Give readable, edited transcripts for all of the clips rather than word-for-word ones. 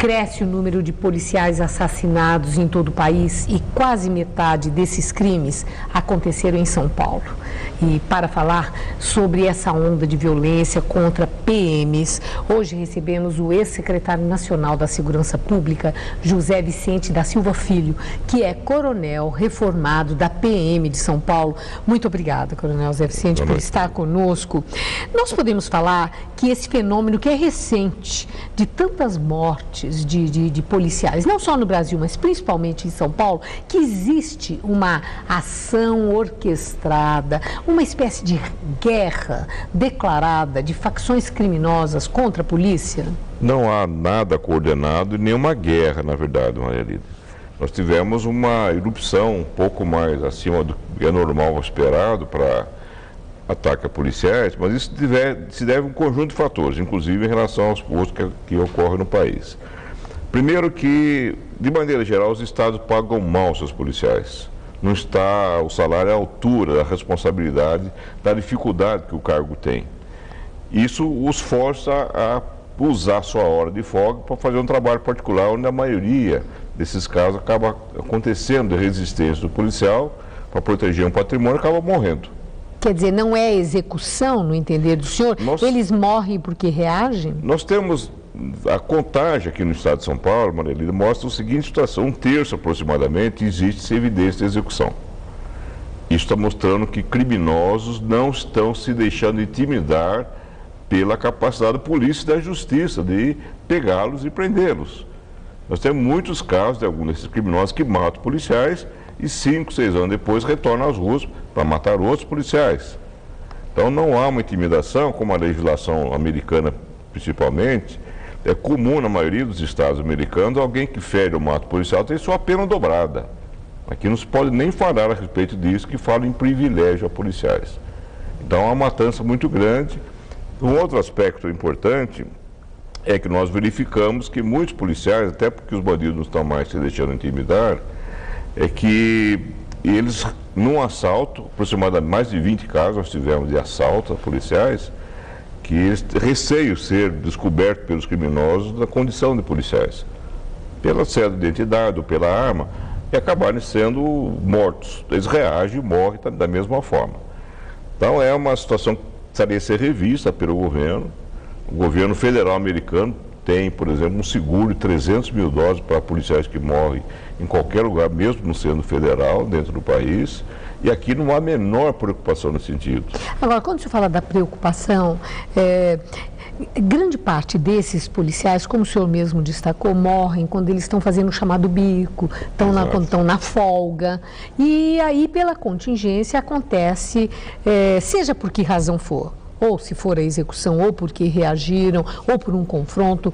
cresce o número de policiais assassinados em todo o país e quase metade desses crimes aconteceram em São Paulo. E para falar sobre essa onda de violência contra PMs, hoje recebemos o ex-secretário nacional da Segurança Pública, José Vicente da Silva Filho, que é coronel reformado da PM de São Paulo. Muito obrigada, coronel José Vicente, por estar conosco. Nós podemos falar que esse fenômeno que é recente, de tantas mortes de policiais, não só no Brasil, mas principalmente em São Paulo, que existe uma ação orquestrada, uma espécie de guerra declarada de facções criminosas contra a polícia? Não há nada coordenado e nenhuma guerra, na verdade, Maria Lídia. Nós tivemos uma erupção um pouco mais acima do que é normal ou esperado para ataque a policiais, mas isso se deve a um conjunto de fatores, inclusive em relação aos postos que ocorrem no país. Primeiro que, de maneira geral, os estados pagam mal seus policiais. Não está o salário à altura da responsabilidade, da dificuldade que o cargo tem. Isso os força a usar sua hora de folga para fazer um trabalho particular, onde a maioria desses casos acaba acontecendo de resistência do policial para proteger um patrimônio e acaba morrendo. Quer dizer, não é execução, no entender do senhor? Eles morrem porque reagem? Nós temos a contagem aqui no estado de São Paulo, Maria Lídia, mostra a seguinte situação: 1/3 aproximadamente existe evidência de execução. Isso está mostrando que criminosos não estão se deixando intimidar pela capacidade da polícia e da justiça de pegá-los e prendê-los. Nós temos muitos casos de alguns desses criminosos que matam policiais e 5, 6 anos depois retornam às ruas para matar outros policiais. Então não há uma intimidação, como a legislação americana principalmente. É comum na maioria dos estados americanos alguém que fere ou mata policial tem sua pena dobrada. Aqui não se pode nem falar a respeito disso, que fala em privilégio a policiais. Então há uma matança muito grande. Um outro aspecto importante é que nós verificamos que muitos policiais, até porque os bandidos não estão mais se deixando intimidar, é que eles, num assalto, aproximadamente mais de 20 casos nós tivemos de assalto a policiais, que eles receiam ser descobertos pelos criminosos da condição de policiais, pela cédula de identidade ou pela arma, e acabarem sendo mortos. Eles reagem e morrem da mesma forma. Então é uma situação que precisaria ser revista pelo governo. O governo federal americano tem, por exemplo, um seguro de $300 mil para policiais que morrem em qualquer lugar, mesmo não sendo federal, dentro do país. E aqui não há a menor preocupação nesse sentido. Agora, quando você fala da preocupação, grande parte desses policiais, como o senhor mesmo destacou, morrem quando eles estão fazendo o chamado bico, quando estão na folga. E aí, pela contingência, acontece, seja por que razão for, ou se for a execução, ou porque reagiram, ou por um confronto,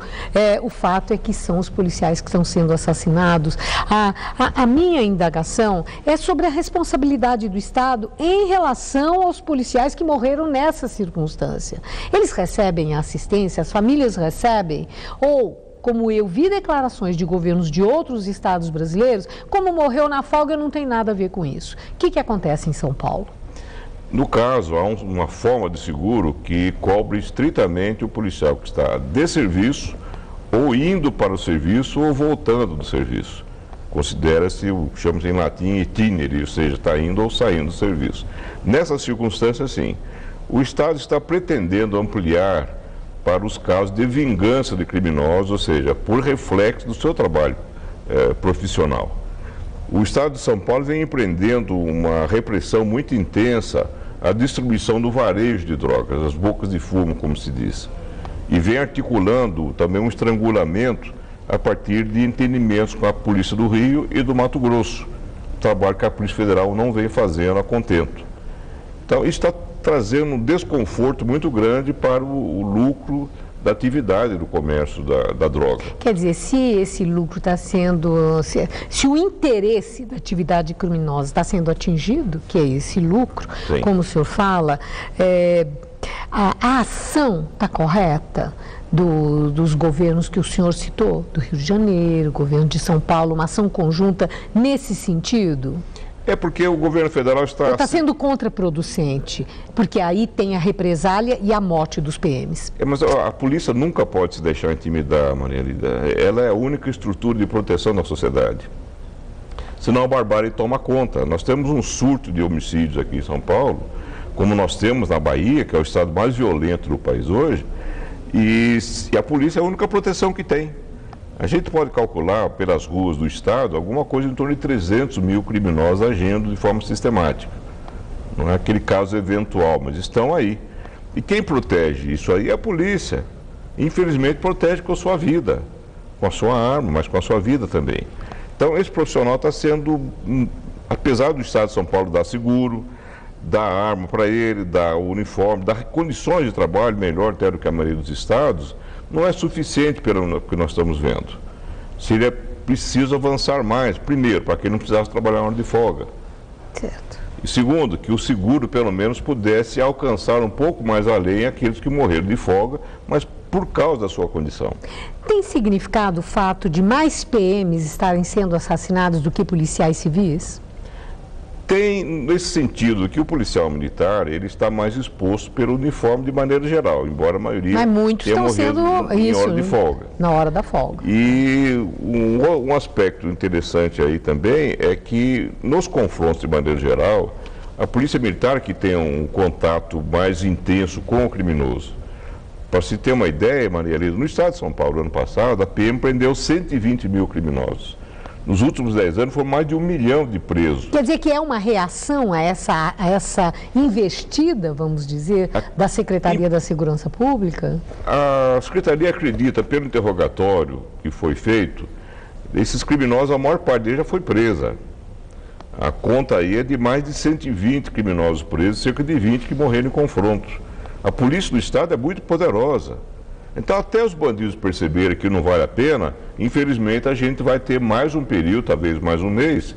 o fato é que são os policiais que estão sendo assassinados. A minha indagação é sobre a responsabilidade do Estado em relação aos policiais que morreram nessa circunstância. Eles recebem assistência, as famílias recebem, ou, como eu vi declarações de governos de outros estados brasileiros, como morreu na folga não tem nada a ver com isso. O que acontece em São Paulo? No caso, há uma forma de seguro que cobre estritamente o policial que está de serviço, ou indo para o serviço, ou voltando do serviço. Considera-se, chamamos em latim, itinere, ou seja, está indo ou saindo do serviço. Nessa circunstância, sim, o Estado está pretendendo ampliar para os casos de vingança de criminosos, ou seja, por reflexo do seu trabalho profissional. O Estado de São Paulo vem empreendendo uma repressão muito intensa à distribuição do varejo de drogas, as bocas de fumo, como se diz. E vem articulando também um estrangulamento a partir de entendimentos com a Polícia do Rio e do Mato Grosso, trabalho que a Polícia Federal não vem fazendo a contento. Então, isso está trazendo um desconforto muito grande para o lucro da atividade do comércio da droga. Quer dizer, se esse lucro está sendo, se o interesse da atividade criminosa está sendo atingido, que é esse lucro, sim, como o senhor fala, a ação está correta dos governos que o senhor citou, do Rio de Janeiro, governo de São Paulo, uma ação conjunta nesse sentido? É porque o governo federal está sendo contraproducente, porque aí tem a represália e a morte dos PMs. Mas a polícia nunca pode se deixar intimidar, Maria Lida. Ela é a única estrutura de proteção da sociedade. Senão a barbárie toma conta. Nós temos um surto de homicídios aqui em São Paulo, como nós temos na Bahia, que é o estado mais violento do país hoje, e a polícia é a única proteção que tem. A gente pode calcular pelas ruas do estado alguma coisa em torno de 300 mil criminosos agindo de forma sistemática. Não é aquele caso eventual, mas estão aí. E quem protege isso aí é a polícia. Infelizmente protege com a sua vida, com a sua arma, mas com a sua vida também. Então esse profissional está sendo, apesar do estado de São Paulo dar seguro, dar arma para ele, dar o uniforme, dar condições de trabalho melhor até do que a maioria dos estados, não é suficiente pelo que nós estamos vendo. Seria preciso avançar mais, primeiro, para que ele não precisasse trabalhar na hora de folga. Certo. E segundo, que o seguro, pelo menos, pudesse alcançar um pouco mais além aqueles que morreram de folga, mas por causa da sua condição. Tem significado o fato de mais PMs estarem sendo assassinados do que policiais civis? Tem, nesse sentido, que o policial militar, ele está mais exposto pelo uniforme de maneira geral, embora a maioria tenha morrido em hora de folga. Na hora da folga. E um aspecto interessante aí também é que, nos confrontos de maneira geral, a polícia militar que tem um contato mais intenso com o criminoso. Para se ter uma ideia, Maria Lisa, no estado de São Paulo, ano passado, a PM prendeu 120 mil criminosos. Nos últimos 10 anos foram mais de 1 milhão de presos. Quer dizer que é uma reação a essa investida, vamos dizer, da Secretaria da Segurança Pública? A Secretaria acredita, pelo interrogatório que foi feito, esses criminosos, a maior parte deles já foi presa. A conta aí é de mais de 120 criminosos presos, cerca de 20 que morreram em confrontos. A polícia do estado é muito poderosa. Então, até os bandidos perceberem que não vale a pena, infelizmente a gente vai ter mais um período, talvez mais um mês,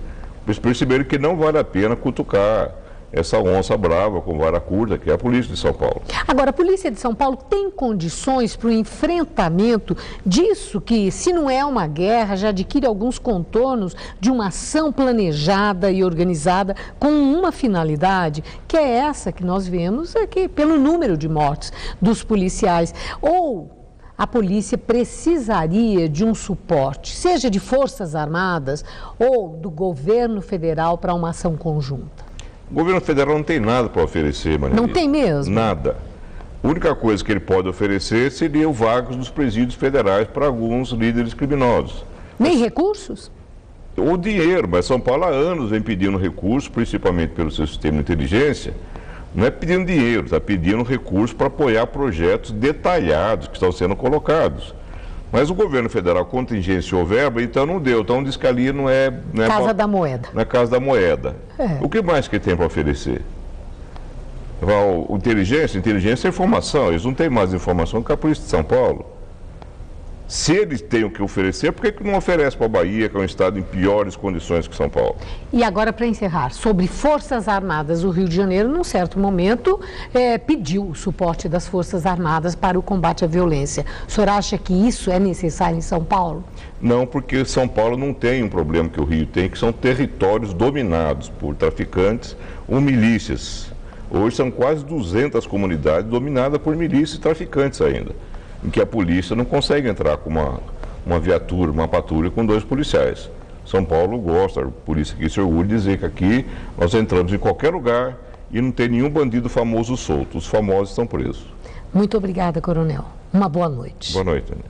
para eles perceberem que não vale a pena cutucar essa onça brava com vara curta, que é a polícia de São Paulo. Agora, a polícia de São Paulo tem condições para o enfrentamento disso que, se não é uma guerra, já adquire alguns contornos de uma ação planejada e organizada com uma finalidade, que é essa que nós vemos aqui, pelo número de mortes dos policiais. Ou a polícia precisaria de um suporte, seja de Forças Armadas ou do governo federal para uma ação conjunta? O governo federal não tem nada para oferecer, Maria Lisa. Não tem mesmo? Nada. A única coisa que ele pode oferecer seria o vagas dos presídios federais para alguns líderes criminosos. Nem recursos? O dinheiro, mas São Paulo há anos vem pedindo recursos, principalmente pelo seu sistema de inteligência. Não é pedindo dinheiro, está pedindo recursos para apoiar projetos detalhados que estão sendo colocados. Mas o governo federal contingenciou verba, então não deu. Então diz que ali não é Casa da Moeda. Não é Casa da Moeda. É. O que mais que ele tem para oferecer? Inteligência é informação. Eles não têm mais informação que a Polícia de São Paulo. Se eles têm o que oferecer, por que não oferece para a Bahia, que é um estado em piores condições que São Paulo? E agora, para encerrar, sobre Forças Armadas, o Rio de Janeiro, num certo momento, pediu o suporte das Forças Armadas para o combate à violência. O senhor acha que isso é necessário em São Paulo? Não, porque São Paulo não tem um problema que o Rio tem, que são territórios dominados por traficantes ou milícias. Hoje são quase 200 comunidades dominadas por milícias e traficantes ainda, em que a polícia não consegue entrar com uma viatura, uma patrulha com 2 policiais. São Paulo gosta, a polícia aqui se orgulha de dizer que aqui nós entramos em qualquer lugar e não tem nenhum bandido famoso solto. Os famosos estão presos. Muito obrigada, coronel. Uma boa noite. Boa noite, Ana.